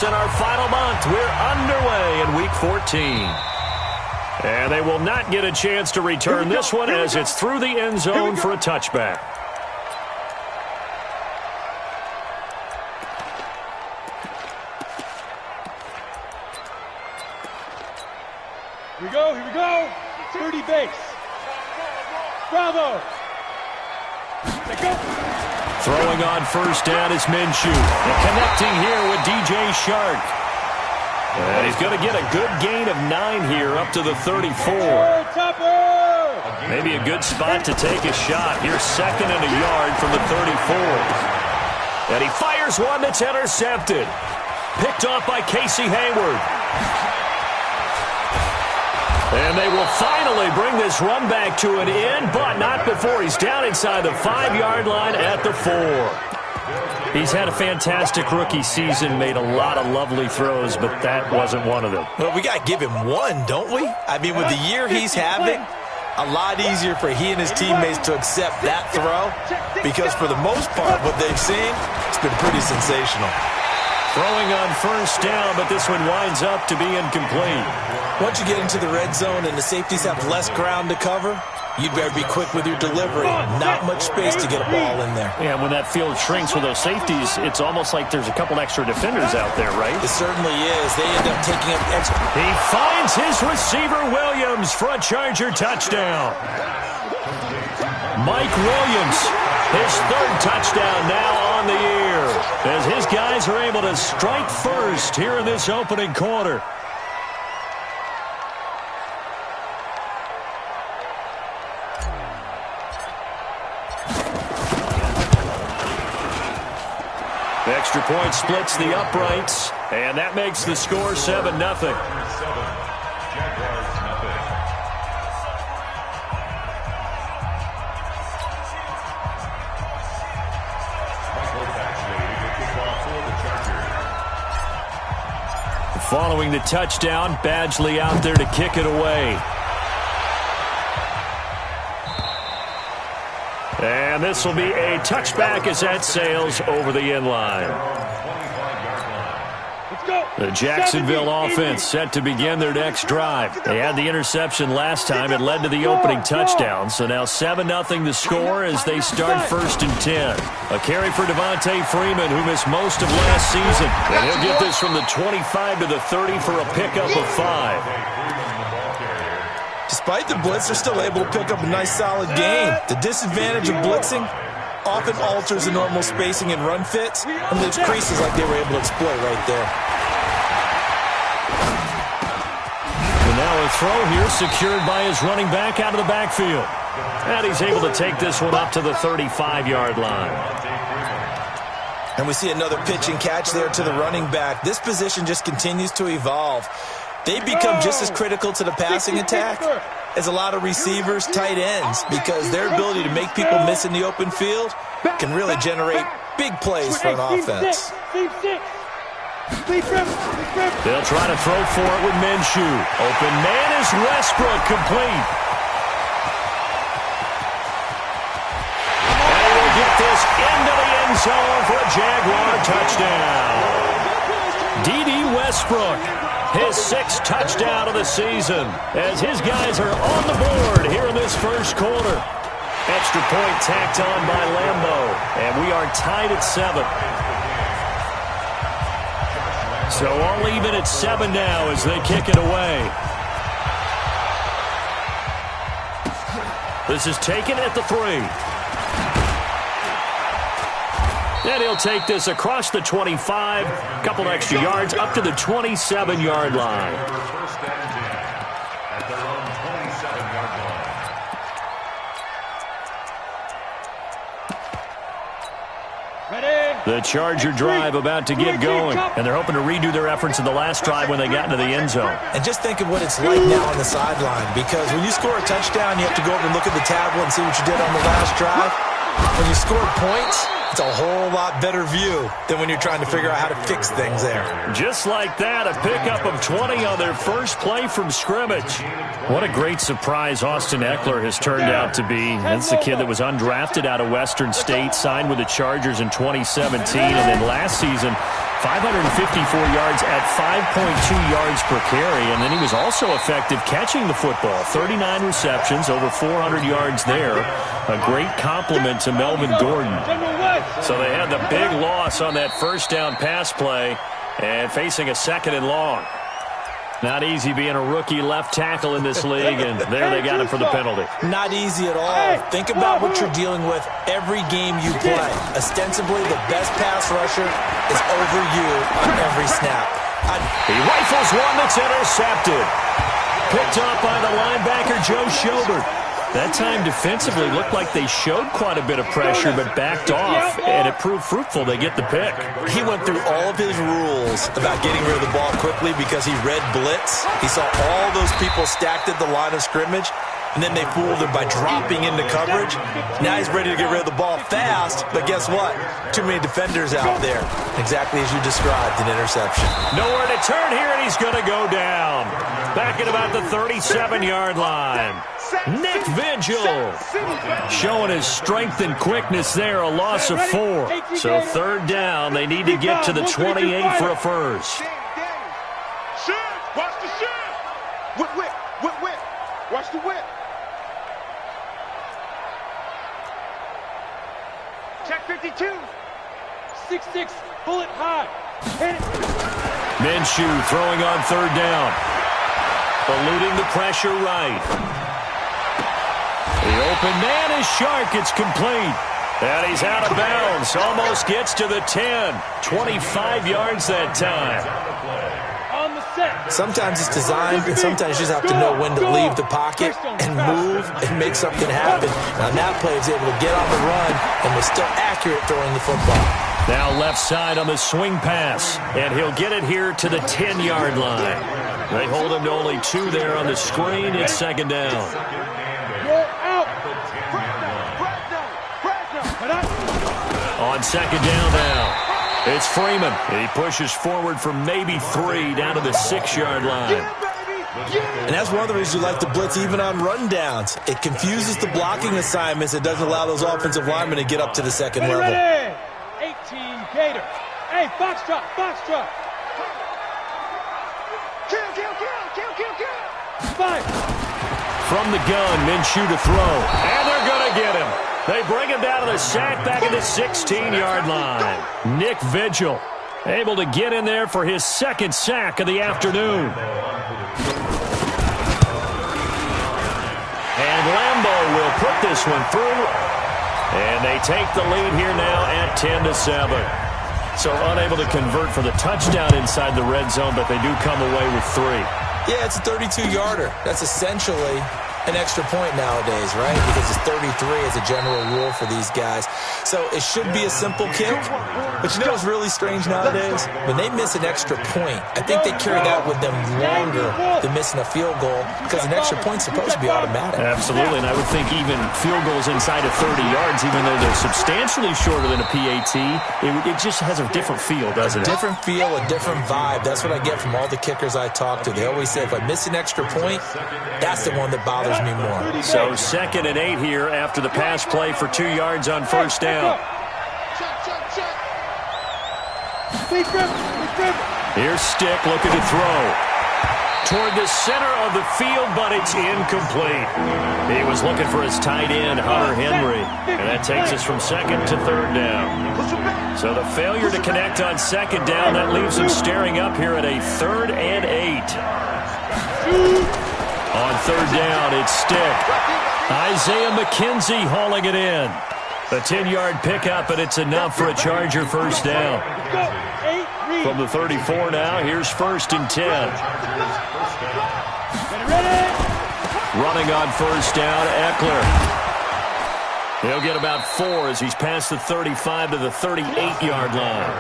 In our final month, we're underway in Week 14. And they will not get a chance to return this one as it's through the end zone for a touchback. Here we go. 30 base. Bravo. Let go. Throwing on first down is Minshew. And connecting here with DJ Shark. And he's going to get a good gain of 9 here up to the 34. Maybe a good spot to take a shot. Here's 2nd and a yard from the 34. And he fires one that's intercepted. Picked off by Casey Hayward. And they will finally bring this run back to an end, but not before he's down inside the 5-yard line at the 4. He's had a fantastic rookie season, made a lot of lovely throws, but that wasn't one of them. Well, we got to give him one, don't we? I mean, with the year he's having, a lot easier for he and his teammates to accept that throw because for the most part, what they've seen, it's been pretty sensational. Throwing on first down, but this one winds up to be incomplete. Once you get into the red zone and the safeties have less ground to cover, you'd better be quick with your delivery. Not much space to get a ball in there. Yeah, when that field shrinks with those safeties, it's almost like there's a couple extra defenders out there, right? It certainly is. They end up taking up extra. He finds his receiver, Williams, for a Charger touchdown. Mike Williams, his 3rd touchdown now on the year, as his guys are able to strike first here in this opening quarter. Extra point splits the uprights, and that makes the score 7-0. Following the touchdown, Badgley out there to kick it away. And this will be a touchback as that sails over the end line. The Jacksonville offense set to begin their next drive. They had the interception last time. It led to the opening touchdown. So now 7-0 the score as they start 1st and 10. A carry for Devontae Freeman, who missed most of last season. And he'll get this from the 25 to the 30 for a pickup of 5. Despite the blitz, they're still able to pick up a nice solid gain. The disadvantage of blitzing often alters the normal spacing and run fits and leaves creases like they were able to exploit right there. And now a throw here secured by his running back out of the backfield. And he's able to take this one up to the 35-yard line. And we see another pitch and catch there to the running back. This position just continues to evolve. They become just as critical to the passing attack as a lot of receivers, tight ends, because their ability to make people miss in the open field can really generate big plays for an offense. They'll try to throw for it with Minshew. Open man is Westbrook, complete. And he will get this into the end zone for a Jaguar touchdown. D.D. Westbrook, his 6th touchdown of the season, as his guys are on the board here in this first quarter. Extra point tacked on by Lambo, and we are tied at 7. So all even at 7 now as they kick it away. This is taken at the 3. And he'll take this across the 25, a couple extra yards, up to the 27-yard line. The Charger drive about to get going, and they're hoping to redo their efforts in the last drive when they got into the end zone. And just think of what it's like now on the sideline, because when you score a touchdown, you have to go over and look at the tablet and see what you did on the last drive. When you scored points, it's a whole lot better view than when you're trying to figure out how to fix things there. Just like that, a pickup of 20 on their first play from scrimmage. What a great surprise Austin Eckler has turned out to be. That's the kid that was undrafted out of Western State, signed with the Chargers in 2017, and then last season 554 yards at 5.2 yards per carry, and then he was also effective catching the football. 39 receptions, over 400 yards there. A great compliment to Melvin Gordon. So they had the big loss on that first down pass play and facing a 2nd and long. Not easy being a rookie left tackle in this league, and there they got him for the penalty. Not easy at all. Think about what you're dealing with every game you play. Ostensibly, the best pass rusher is over you on every snap. He rifles one that's intercepted. Picked up by the linebacker, Joe Schobert. That time defensively looked like they showed quite a bit of pressure but backed off, and it proved fruitful. They get the pick. He went through all of his rules about getting rid of the ball quickly because he read blitz. He saw all those people stacked at the line of scrimmage, and then they fooled him by dropping into coverage. Now he's ready to get rid of the ball fast, but guess what? Too many defenders out there. Exactly as you described, an interception. Nowhere to turn here, and he's going to go down. Back at about the 37-yard line. Nick Vigil showing his strength and quickness there, a loss of 4. So 3rd down, they need to get to the 28 for a first. Watch the shift. Whip. Watch the whip. Check 52. 6'6", bullet high. Hit it. Minshew throwing on 3rd down. Eluding the pressure right. The open man is Shark. It's complete. And he's out of bounds. Almost gets to the 10. 25 yards that time. On the set. Sometimes it's designed, and sometimes you just have to know when to leave the pocket and move and make something happen. On that play, he was able to get on the run and was still accurate throwing the football. Now left side on the swing pass. And he'll get it here to the 10-yard line. They hold him to only 2 there on the screen. It's 2nd down. On 2nd down now, it's Freeman. He pushes forward for maybe 3 down to the 6-yard line. And that's one of the reasons you like to blitz even on rundowns. It confuses the blocking assignments. It doesn't allow those offensive linemen to get up to the 2nd level. 18 Gator. Hey, box drop. Kill. 5. From the gun, Minshew to throw. And they're going to get him. They bring him down to the sack back at the 16-yard line. Nick Vigil able to get in there for his 2nd sack of the afternoon. And Lambeau will put this one through. And they take the lead here now at 10-7. So unable to convert for the touchdown inside the red zone, but they do come away with 3. Yeah, it's a 32-yarder. That's essentially an extra point nowadays, right? Because it's 33 as a general rule for these guys. So it should be a simple kick. But you know what's really strange nowadays? When they miss an extra point, I think they carry that with them longer than missing a field goal because an extra point's supposed to be automatic. Absolutely, and I would think even field goals inside of 30 yards, even though they're substantially shorter than a PAT, it just has a different feel, doesn't it? A different feel, a different vibe. That's what I get from all the kickers I talk to. They always say, if I miss an extra point, that's the one that bothers me more. So 2nd and 8 here after the pass play for 2 yards on 1st down. Here's Stick looking to throw. Toward the center of the field, but it's incomplete. He was looking for his tight end, Hunter Henry. And that takes us from 2nd to 3rd down. So the failure to connect on 2nd down, that leaves him staring up here at a 3rd and 8. On 3rd down, it's Stick. Isaiah McKenzie hauling it in. A 10-yard pickup, and it's enough for a Charger 1st down. From the 34 now, here's 1st and 10. Running on 1st down, Eckler. He'll get about 4 as he's past the 35 to the 38-yard line.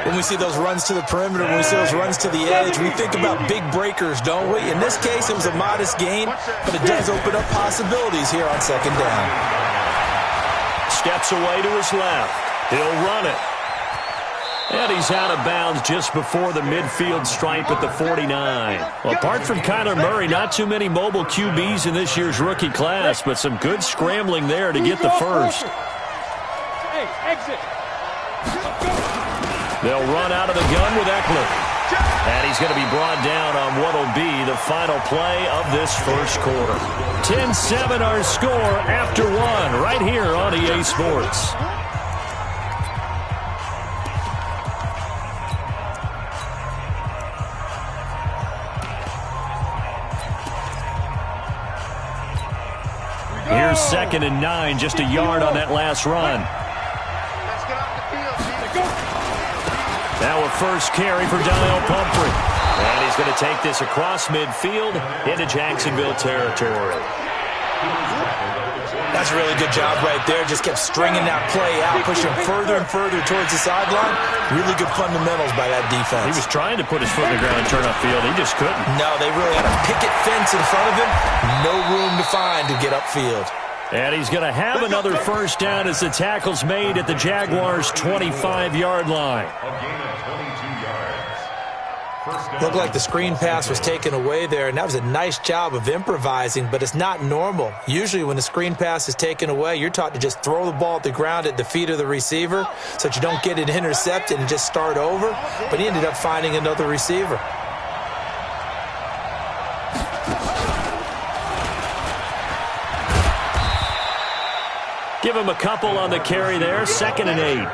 When we see those runs to the perimeter, when we see those runs to the edge, we think about big breakers, don't we? In this case, it was a modest gain, but it does open up possibilities here on 2nd down. Steps away to his left. He'll run it. And he's out of bounds just before the midfield stripe at the 49. Well, apart from Kyler Murray, not too many mobile QBs in this year's rookie class, but some good scrambling there to get the first. Hey, exit. They'll run out of the gun with Eckler. And he's going to be brought down on what will be the final play of this first quarter. 10-7 our score after one right here on EA Sports. Here's 2nd and 9, just a yard on that last run. Now a first carry for Donnell Pumphrey. And he's going to take this across midfield into Jacksonville territory. That's a really good job right there. Just kept stringing that play out, pushing further and further towards the sideline. Really good fundamentals by that defense. He was trying to put his foot in the ground and turn upfield. He just couldn't. No, they really had a picket fence in front of him. No room to find to get upfield. And he's going to have another first down as the tackle's made at the Jaguars' 25-yard line. Looked like the screen pass was taken away there, and that was a nice job of improvising, but it's not normal. Usually when the screen pass is taken away, you're taught to just throw the ball at the ground at the feet of the receiver so that you don't get it intercepted and just start over, but he ended up finding another receiver. Give him a couple on the carry there, 2nd and 8.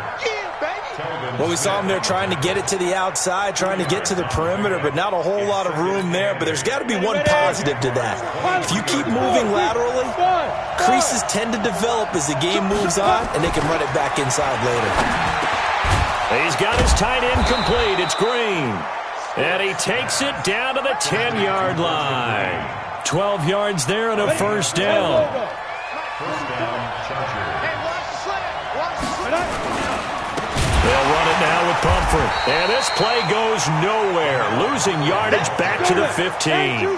Well, we saw him there trying to get it to the outside, trying to get to the perimeter, but not a whole lot of room there. But there's got to be one positive to that. If you keep moving laterally, creases tend to develop as the game moves on, and they can run it back inside later. He's got his tight end complete. It's Green. And he takes it down to the 10-yard line. 12 yards there and a first down. They'll run it now with Pumphrey. And this play goes nowhere. Losing yardage back to the 15.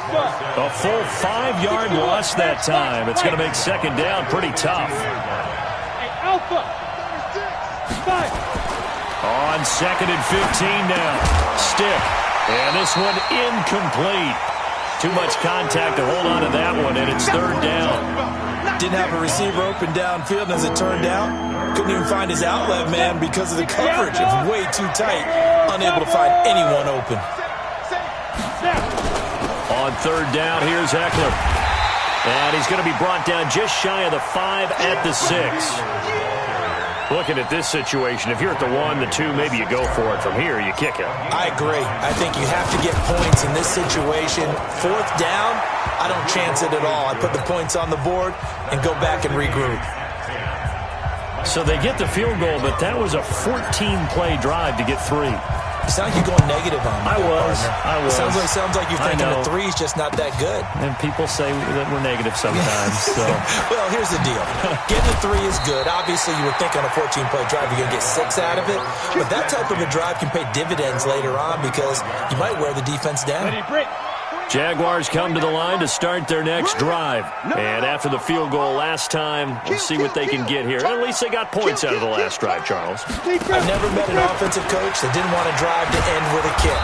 A full 5-yard loss that time. It's going to make 2nd down pretty tough. On 2nd and 15 now. Stick. And this one incomplete. Too much contact to hold on to that one, and it's 3rd down. Didn't have a receiver open downfield, and as it turned out, couldn't even find his outlet man because of the coverage. It was way too tight, unable to find anyone open. On 3rd down, here's Eckler. And he's going to be brought down just shy of the 5 at the 6. Looking at this situation, if you're at the 1, the 2, maybe you go for it. From here, you kick it. I agree. I think you have to get points in this situation. 4th down, I don't chance it at all. I put the points on the board and go back and regroup. So they get the field goal, but that was a 14-play drive to get 3. You sound like you're going negative on me. I was. Sounds like you're thinking the 3's just not that good. And people say that we're negative sometimes. So. Well, here's the deal. Getting the 3 is good. Obviously, you would think on a 14-play drive you're going to get 6 out of it. But that type of a drive can pay dividends later on because you might wear the defense down. Jaguars come to the line to start their next drive. And after the field goal last time, we'll see what they can get here. At least they got points out of the last drive, Charles. I've never met an offensive coach that didn't want to drive to end with a kick.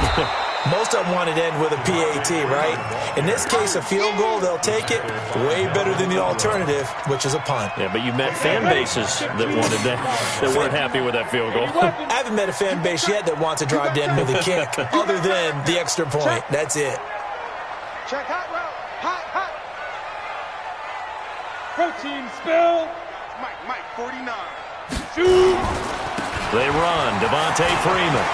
Most of them wanted to end with a PAT, right? In this case, a field goal, they'll take it way better than the alternative, which is a punt. Yeah, but you met fan bases that wanted that weren't happy with that field goal. I haven't met a fan base yet that wants to drive to end with a kick, other than the extra point. That's it. Check hot route. Hot. Protein spill. Mike, 49. Shoot. They run. Devontae Freeman.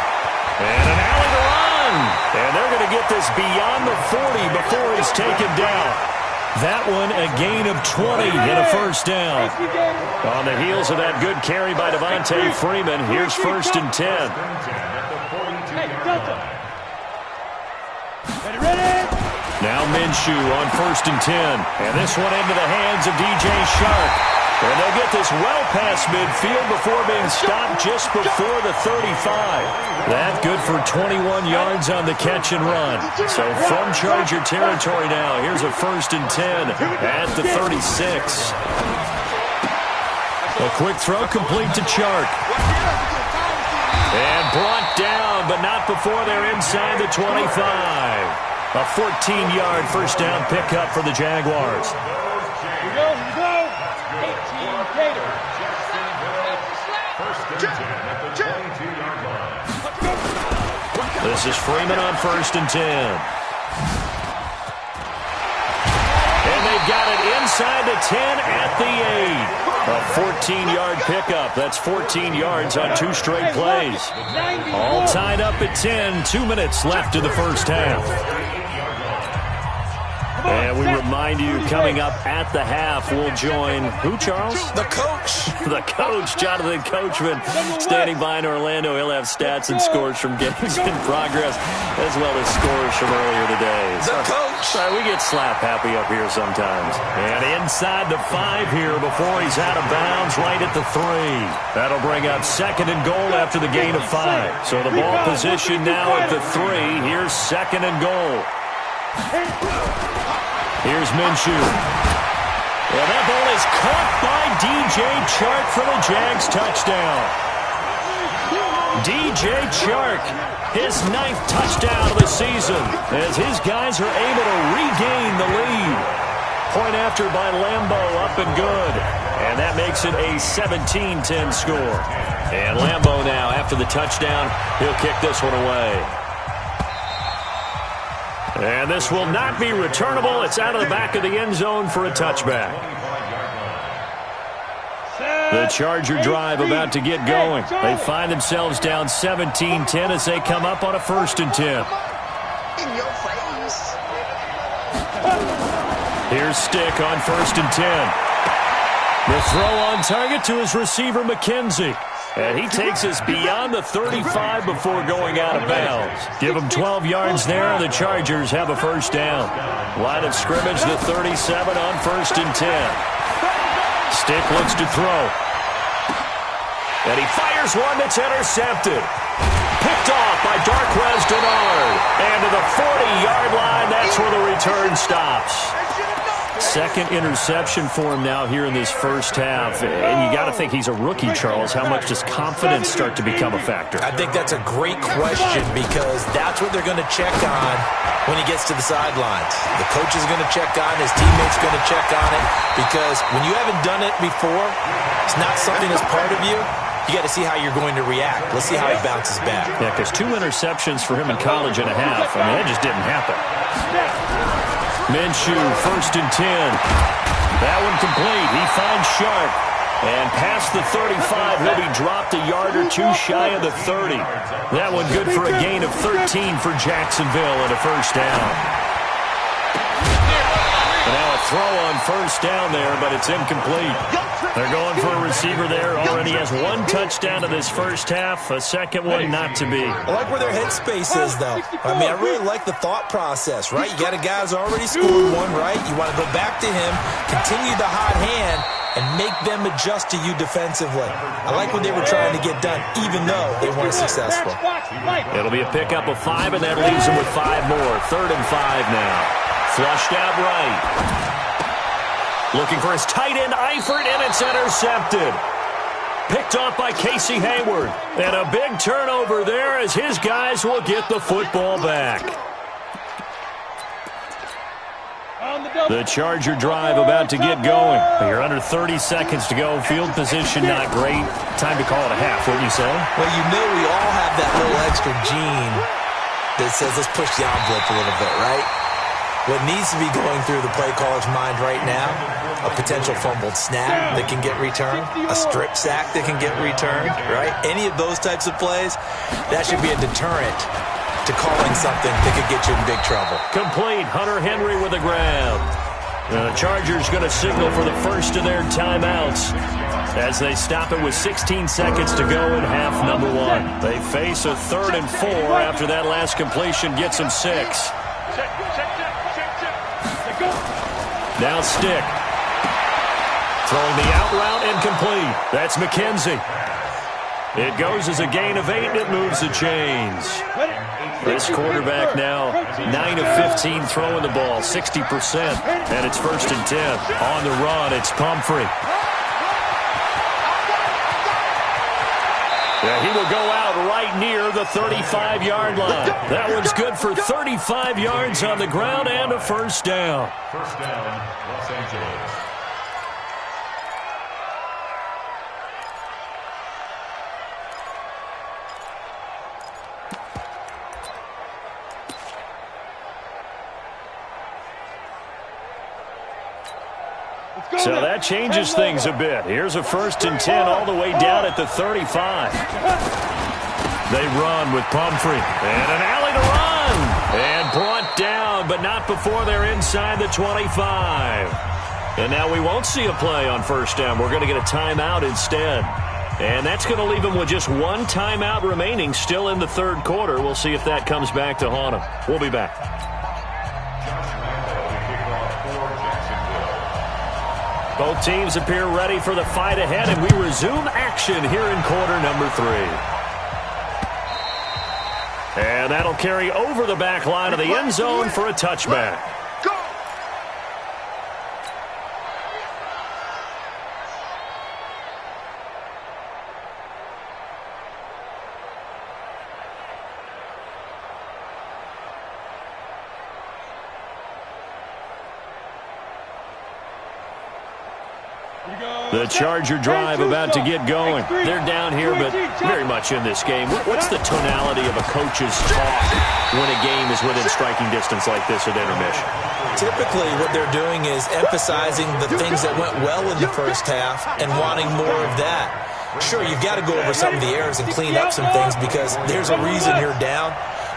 And an alley to run. And they're going to get this beyond the 40 before he's taken down. That one a gain of 20 and a first down. On the heels of that good carry by Devontae Freeman, here's 1st and 10. Hey, Delta. Ready? Now Minshew on 1st and 10. And this one into the hands of DJ Shark. And they'll get this well past midfield before being stopped just before the 35. That good for 21 yards on the catch and run. So from Charger territory now, here's a 1st and 10 at the 36. A quick throw complete to Chark. And brought down, but not before they're inside the 25. A 14-yard first down pickup for the Jaguars. Here we go. 18 Gators. First and 10 at the 22-yard line. This is Freeman on 1st and 10. And they've got it inside the 10 at the 8. A 14-yard pickup. That's 14 yards on 2 straight plays. All tied up at 10. 2 minutes left in the first half. And we remind you, coming up at the half, we'll join who, Charles? The coach. The coach, Jonathan Coachman, standing by in Orlando. He'll have stats and scores from games in progress, as well as scores from earlier today. The coach. Sorry, we get slap happy up here sometimes. And inside the 5 here before he's out of bounds, right at the 3. That'll bring up 2nd and goal after the gain of 5. So the ball position now at the 3. Here's 2nd and goal. Here's Minshew. And that ball is caught by DJ Chark for the Jags touchdown. DJ Chark, his 9th touchdown of the season, as his guys are able to regain the lead. Point after by Lambo, up and good. And that makes it a 17-10 score. And Lambo now, after the touchdown, he'll kick this one away. And this will not be returnable. It's out of the back of the end zone for a touchback. The Charger drive about to get going. They find themselves down 17-10 as they come up on a 1st and 10. In your face. Here's Stick on 1st and 10. The throw on target to his receiver, McKenzie. And he takes us beyond the 35 before going out of bounds. Give him 12 yards there, and the Chargers have a 1st down. Line of scrimmage, the 37 on 1st and 10. Stick looks to throw. And he fires one that's intercepted. Picked off by Darquez Dennard. And to the 40-yard line, that's where the return stops. 2nd interception for him now here in this first half. And you got to think he's a rookie, Charles. How much does confidence start to become a factor? I think that's a great question because that's what they're going to check on when he gets to the sidelines. The coach is going to check on, his teammates going to check on it, because when you haven't done it before, it's not something that's part of you. You got to see how you're going to react. Let's see how he bounces back. Yeah, because 2 interceptions for him in college and a half. I mean, that just didn't happen. Minshew, 1st and 10. That one complete. He finds Sharp. And past the 35, he'll be dropped a yard or 2 shy of the 30. That one good for a gain of 13 for Jacksonville and a 1st down. And now a throw on 1st down there, but it's incomplete. They're going for a receiver there. Already has 1 touchdown in this first half. A 2nd one not to be. I like where their headspace is, though. I mean, I really like the thought process, right? You got a guy who's already scored 1, right? You want to go back to him, continue the hot hand, and make them adjust to you defensively. I like what they were trying to get done, even though they weren't successful. It'll be a pickup of 5, and that leaves them with 5 more. 3rd and 5 now. Flushed out right. Looking for his tight end, Eifert, and it's intercepted. Picked off by Casey Hayward. And a big turnover there as his guys will get the football back. The Charger drive about to get going. You're under 30 seconds to go. Field position not great. Time to call it a half, wouldn't you say? Well, you know we all have that little extra gene that says let's push the envelope a little bit, right? What needs to be going through the play caller's mind right now, a potential fumbled snap that can get returned, a strip sack that can get returned, right? Any of those types of plays, that should be a deterrent to calling something that could get you in big trouble. Complete. Hunter Henry with a grab. The Chargers going to signal for the first of their timeouts as they stop it with 16 seconds to go in half number 1. They face a 3rd and 4 after that last completion gets them 6. Now Stick. Throwing the out route incomplete. That's McKenzie. It goes as a gain of 8, and it moves the chains. This quarterback now 9 of 15 throwing the ball, 60%. And it's 1st and 10. On the run, it's Pumphrey. Yeah, he will go out right near the 35-yard line. That one's good for 35 yards on the ground and a 1st down. 1st down, Los Angeles. So that changes things a bit. Here's a 1st and 10 all the way down at the 35. They run with Pumphrey. And an alley to run. And brought down, but not before they're inside the 25. And now we won't see a play on 1st down. We're going to get a timeout instead. And that's going to leave them with just one timeout remaining still in the 3rd quarter. We'll see if that comes back to haunt them. We'll be back. Both teams appear ready for the fight ahead, and we resume action here in quarter number 3. And that'll carry over the back line of the end zone for a touchback. The Charger drive about to get going. They're down here, but very much in this game. What's the tonality of a coach's talk when a game is within striking distance like this at intermission? Typically, what they're doing is emphasizing the things that went well in the 1st half and wanting more of that. Sure, you've got to go over some of the errors and clean up some things because there's a reason you're down.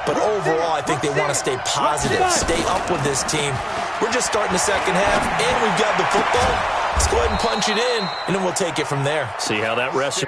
But overall, I think they want to stay positive, stay up with this team. We're just starting the 2nd half, and we've got the football. Let's go ahead and punch it in, and then we'll take it from there. See how that rests.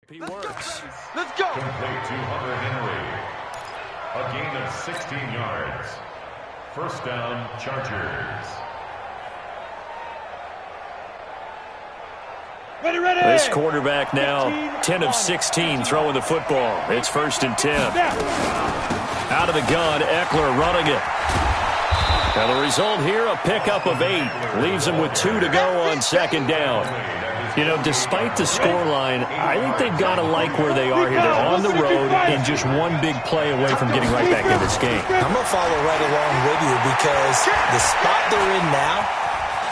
He works. Let's go. Complete to Hunter Henry. A gain of 16 yards. 1st down, Chargers. Ready. This quarterback now 10 of 16 throwing the football. It's 1st and 10. Out of the gun, Eckler running it. Now the result here, a pickup of 8. Leaves him with 2 to go on 2nd down. You know, despite the scoreline, I think they've got to like where they are here. They're on the road and just one big play away from getting right back in this game. I'm going to follow right along with you because the spot they're in now,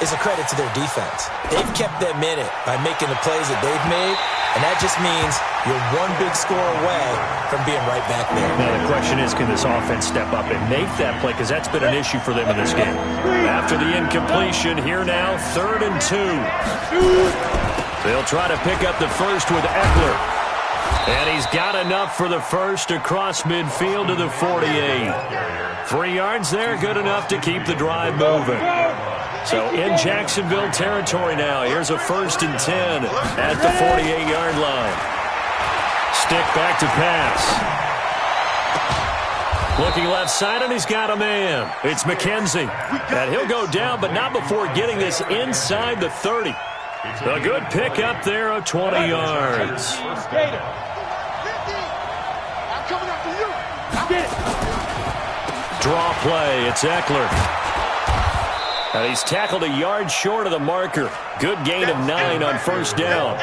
is a credit to their defense. They've kept them in it by making the plays that they've made, and that just means you're one big score away from being right back there. Now, the question is, can this offense step up and make that play? Because that's been an issue for them in this game. After the incompletion, here now, 3rd and 2. They'll try to pick up the first with Eckler. And he's got enough for the first across midfield to the 48. 3 yards there, good enough to keep the drive moving. So in Jacksonville territory now, here's a 1st and 10 at the 48-yard line. Stick back to pass. Looking left side, and he's got a man. It's McKenzie. And he'll go down, but not before getting this inside the 30. A good pick up there of 20 yards. Draw play, it's Eckler. And he's tackled a yard short of the marker. Good gain of 9 on 1st down.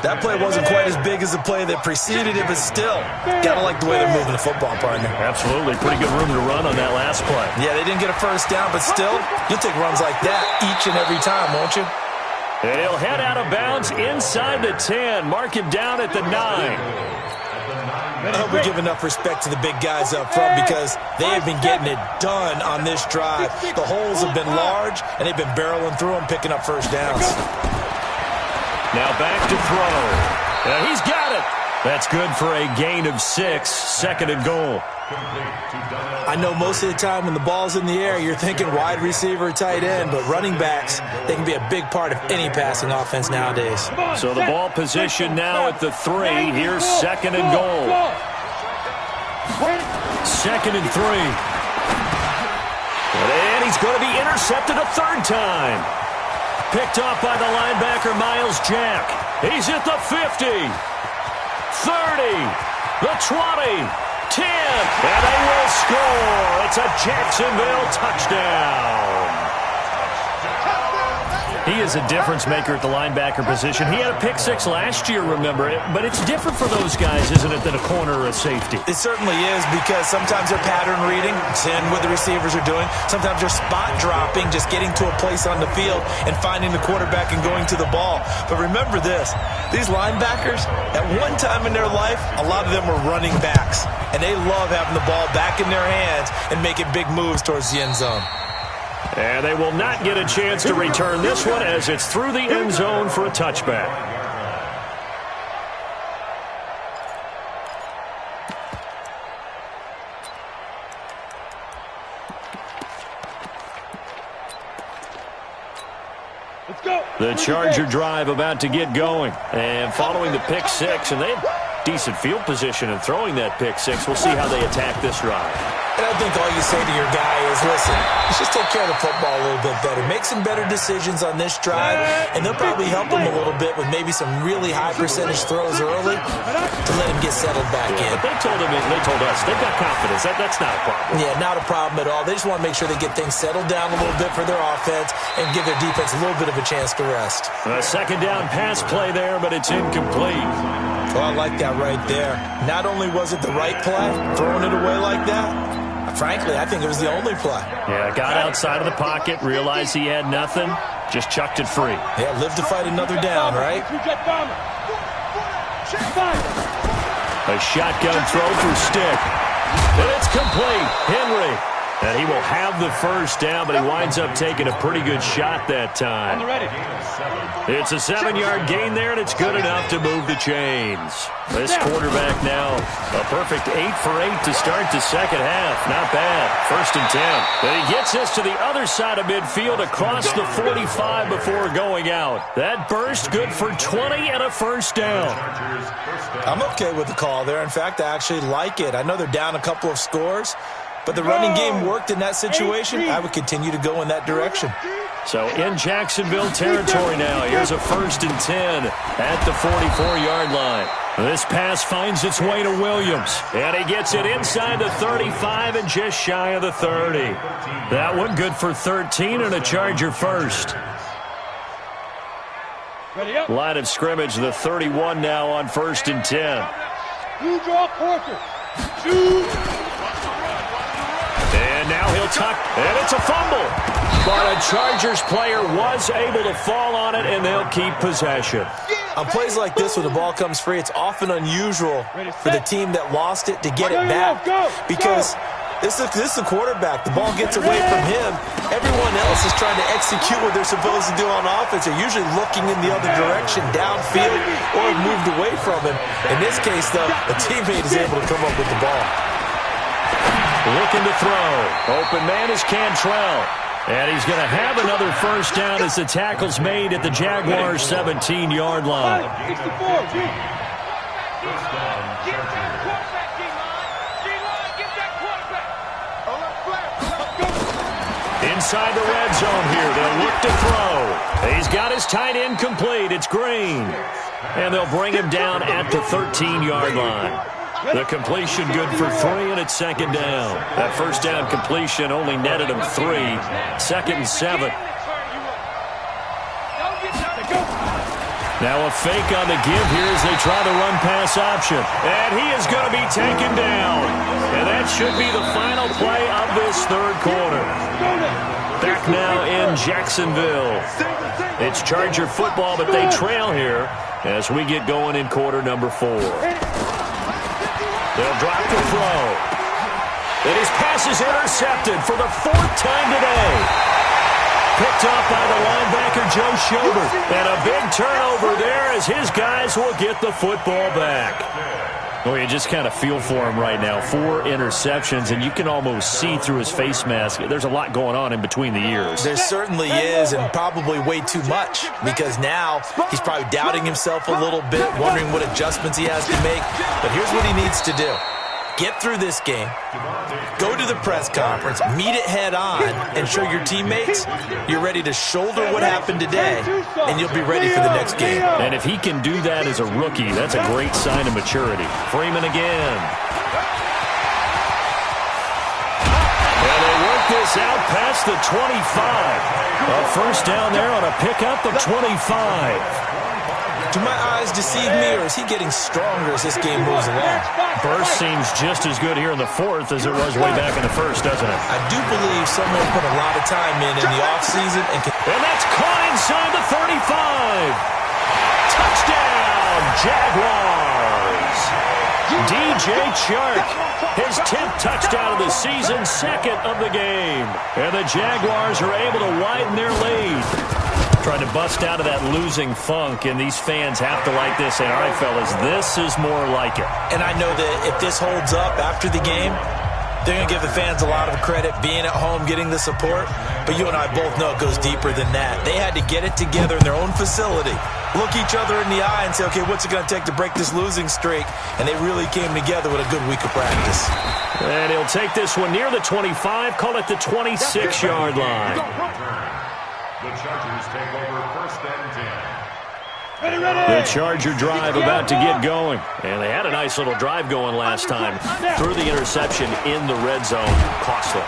That play wasn't quite as big as the play that preceded it, but still, gotta like the way they're moving the football, partner. Absolutely. Pretty good room to run on that last play. Yeah, they didn't get a 1st down, but still, you'll take runs like that each and every time, won't you? And he'll head out of bounds inside the 10. Mark him down at the 9. I hope we give enough respect to the big guys up front because they have been getting it done on this drive. The holes have been large, and they've been barreling through them, picking up 1st downs. Now back to throw. And he's got it. That's good for a gain of 6. 2nd and goal. I know most of the time when the ball's in the air, you're thinking wide receiver, tight end, but running backs, they can be a big part of any passing offense nowadays. So the ball position now at the 3. Here's 2nd and goal. 2nd and 3. And he's going to be intercepted a 3rd time. Picked off by the linebacker, Miles Jack. He's at the 50. 30. The 20. 10, and they will score. It's a Jacksonville touchdown. He is a difference maker at the linebacker position. He had a pick 6 last year, remember it, but it's different for those guys, isn't it, than a corner or a safety? It certainly is because sometimes they're pattern reading, seeing what the receivers are doing. Sometimes they're spot dropping, just getting to a place on the field and finding the quarterback and going to the ball. But remember this, these linebackers, at one time in their life, a lot of them were running backs, and they love having the ball back in their hands and making big moves towards the end zone. And they will not get a chance to return this one as it's through the end zone for a touchback. Let's go. The Charger drive about to get going. And following the pick 6, and they have decent field position in throwing that pick 6. We'll see how they attack this drive. And I think all you say to your guy is, listen, let's just take care of the football a little bit better. Make some better decisions on this drive, and they'll probably help him a little bit with maybe some really high percentage throws early to let him get settled back in. But they told us, they've got confidence. That's not a problem. Yeah, not a problem at all. They just want to make sure they get things settled down a little bit for their offense and give their defense a little bit of a chance to rest. A 2nd down pass play there, but it's incomplete. Well, I like that right there. Not only was it the right play, throwing it away like that, frankly, I think it was the only play. Yeah, got outside of the pocket, realized he had nothing, just chucked it free. Yeah, live to fight another down, right? A shotgun throw for Stick. And it's complete. Henry. And he will have the 1st down, but he winds up taking a pretty good shot that time. It's a 7-yard gain there, and it's good enough to move the chains. This quarterback now, a perfect 8 for 8 to start the 2nd half. Not bad. 1st and 10. And he gets us to the other side of midfield across the 45 before going out. That burst good for 20 and a 1st down. I'm okay with the call there. In fact, I actually like it. I know they're down a couple of scores, but the running game worked in that situation. I would continue to go in that direction. So in Jacksonville territory now, here's a 1st and 10 at the 44-yard line. This pass finds its way to Williams, and he gets it inside the 35 and just shy of the 30. That one good for 13 and a Charger 1st. Line of scrimmage, the 31 now on 1st and 10. You draw Porter. And now he'll tucked, and it's a fumble. But a Chargers player was able to fall on it, and they'll keep possession. On plays like this, when the ball comes free, it's often unusual for the team that lost it to get it back. Because this is the quarterback. The ball gets away from him. Everyone else is trying to execute what they're supposed to do on offense. They're usually looking in the other direction, downfield, or have moved away from him. In this case, though, a teammate is able to come up with the ball. Looking to throw. Open man is Cantrell. And he's going to have another first down as the tackle's made at the Jaguars' 17-yard line. Inside the red zone here. They'll look to throw. He's got his tight end complete. It's Green. And they'll bring him down at the 13-yard line. The completion good for 3, and it's second down. That first down completion only netted him 3. Second and 7. Now a fake on the give here as they try the run-pass option. And he is going to be taken down. And that should be the final play of this third quarter. Back now in Jacksonville. It's Charger football, but they trail here as we get going in quarter number 4. They'll drop the throw. And his pass is intercepted for the 4th time today. Picked off by the linebacker, Joe Schobert. And a big turnover there as his guys will get the football back. Well, you just kind of feel for him right now. 4 interceptions, and you can almost see through his face mask. There's a lot going on in between the ears. There certainly is, and probably way too much, because now he's probably doubting himself a little bit, wondering what adjustments he has to make. But here's what he needs to do. Get through this game, go to the press conference, meet it head on, and show your teammates you're ready to shoulder what happened today, and you'll be ready for the next game. And if he can do that as a rookie, that's a great sign of maturity. Freeman again. And they work this out past the 25. A first down there on a pickup of 25. Do my eyes deceive me, or is he getting stronger as this game moves along? Burst seems just as good here in the 4th as it was way back in the 1st, doesn't it? I do believe someone put a lot of time in the offseason. And that's caught inside the 35. Touchdown, Jaguars. DJ Chark, his 10th touchdown of the season, 2nd of the game. And the Jaguars are able to widen their lead. Trying to bust out of that losing funk, and these fans have to like this. And all right, fellas, this is more like it. And I know that if this holds up after the game, they're going to give the fans a lot of credit, being at home, getting the support. But you and I both know it goes deeper than that. They had to get it together in their own facility, look each other in the eye and say, okay, what's it going to take to break this losing streak? And they really came together with a good week of practice. And he'll take this one near the 25, call it the 26-yard line. The Chargers take over first and 10. The Charger drive about to get going. And they had a nice little drive going last time. Threw the interception in the red zone. Costly.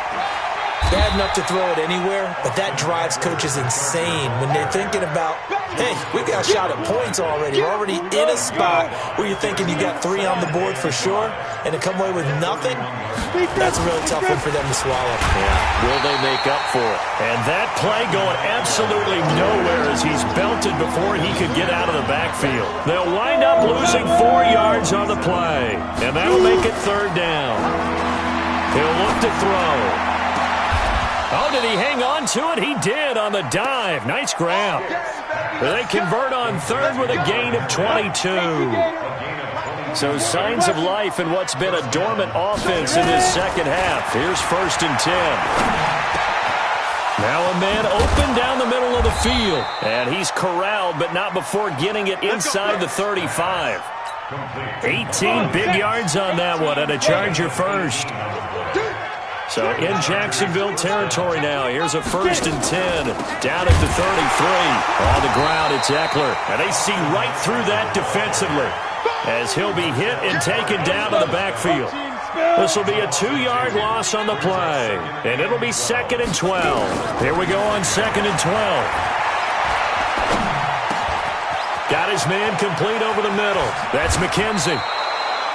Bad enough to throw it anywhere, but that drives coaches insane when they're thinking about, hey, we got a shot at points already. We're already in a spot where you're thinking you got 3 on the board for sure, and to come away with nothing, that's a really tough one for them to swallow. Yeah. Will they make up for it? And that play going absolutely nowhere as he's belted before he could get out of the backfield. They'll wind up losing 4 yards on the play, and that'll make it 3rd down. He'll look to throw. Oh, did he hang on to it? He did on the dive. Nice grab. They convert on 3rd with a gain of 22. So signs of life in what's been a dormant offense in this second half. Here's 1st and 10. Now a man open down the middle of the field. And he's corralled, but not before getting it inside the 35. 18 big yards on that one, and a Charger first. So in Jacksonville territory now. Here's a 1st and 10. Down at the 33. On the ground, it's Eckler. And they see right through that defensively as he'll be hit and taken down to the backfield. This will be a 2-yard loss on the play. And it'll be 2nd and 12. Here we go on 2nd and 12. Got his man complete over the middle. That's McKenzie.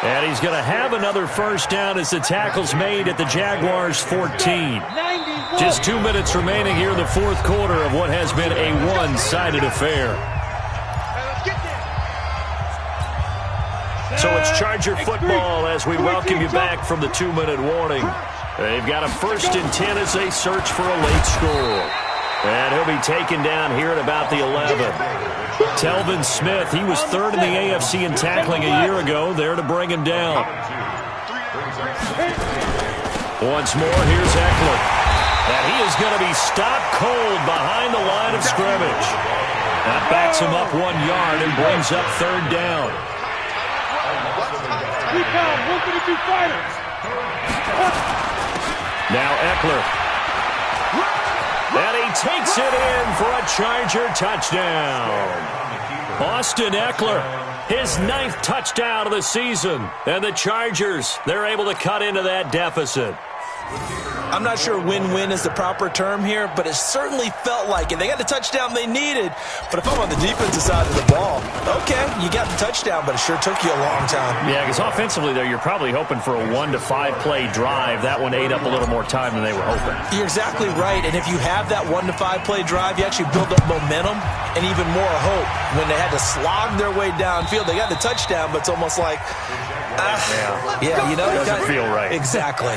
And he's going to have another first down as the tackle's made at the Jaguars' 14. Just 2 minutes remaining here in the fourth quarter of what has been a one-sided affair. So it's Charger football as we welcome you back from the 2-minute warning. They've got a 1st and 10 as they search for a late score. And he'll be taken down here at about the 11. Telvin Smith, he was 3rd in the AFC in tackling a year ago, there to bring him down. Once more, here's Eckler. And he is going to be stopped cold behind the line of scrimmage. That backs him up 1 yard and brings up 3rd down. 3-pound, 132 fighters. Now Eckler. And he takes it in for a Charger touchdown. Austin Eckler, his 9th touchdown of the season. And the Chargers, they're able to cut into that deficit. I'm not sure win-win is the proper term here, but it certainly felt like it. They got the touchdown they needed, but if I'm on the defensive side of the ball, okay, you got the touchdown, but it sure took you a long time. Yeah, because offensively there, you're probably hoping for a 1 to 5 play drive. That one ate up a little more time than they were hoping. You're exactly right, and if you have that 1 to 5 play drive, you actually build up momentum and even more hope. When they had to slog their way downfield, they got the touchdown, but it's almost like, yeah, you know, it doesn't feel right. Exactly.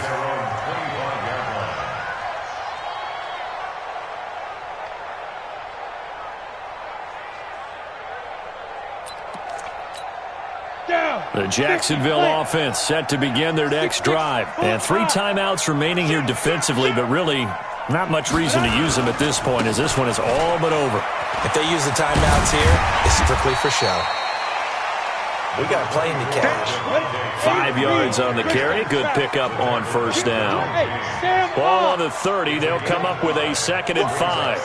The Jacksonville offense set to begin their next drive. And 3 timeouts remaining here defensively, but really not much reason to use them at this point as this one is all but over. If they use the timeouts here, it's strictly for show. We got a play in the catch. 5 yards on the carry. Good pickup on 1st down. Ball on the 30. They'll come up with a 2nd and 5.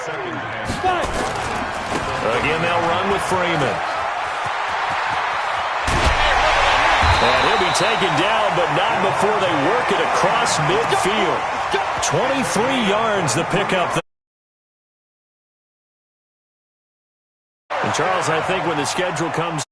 Again, they'll run with Freeman. And he'll be taken down, but not before they work it across midfield. 23 yards the pickup. And Charles, I think when the schedule comes